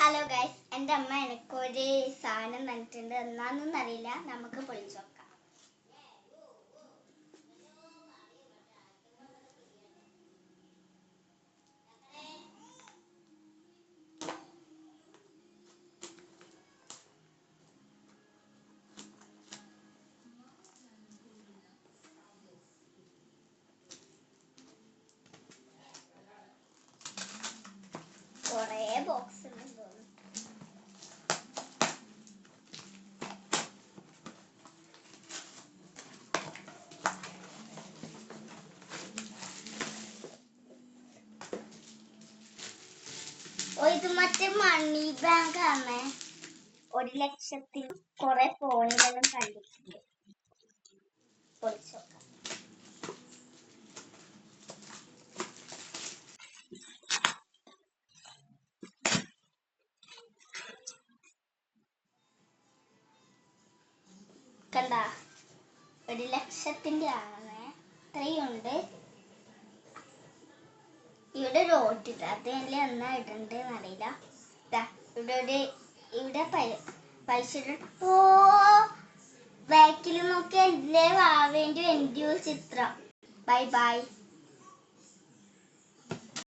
Hello guys, എൻ്റെ അമ്മ എനിക്കൊരു സാധനം തന്നിട്ടുണ്ട്. എന്നാന്നൊന്നും അറിയില്ല, നമുക്ക് പൊളിച്ചു നോക്കാം. കുറേ ബോക്സ് ഉണ്ട് തോന്നുന്നു. ഇത് മറ്റേ മണി ബാങ്ക് ആണ്. 1,00,000 കുറെ ഫോണിലെല്ലാം കണ്ടിട്ടുണ്ട്. പൊളിച്ചു നോക്കാം. കണ്ട, 1,00,000 ആണ്. ഇത്രയുണ്ട്. ഇവിടെ ഒരു ഓട്ടിട്ട് അത് തന്നെ എന്നാ ഇടണ്ടെന്ന് അറിയില്ല. ഇവിടെ പൈസ ഓ ബാക്കിൽ നോക്കി എൻ്റെ വാവേൻ്റെ എൻ്റെ ചിത്രം. Bye bye.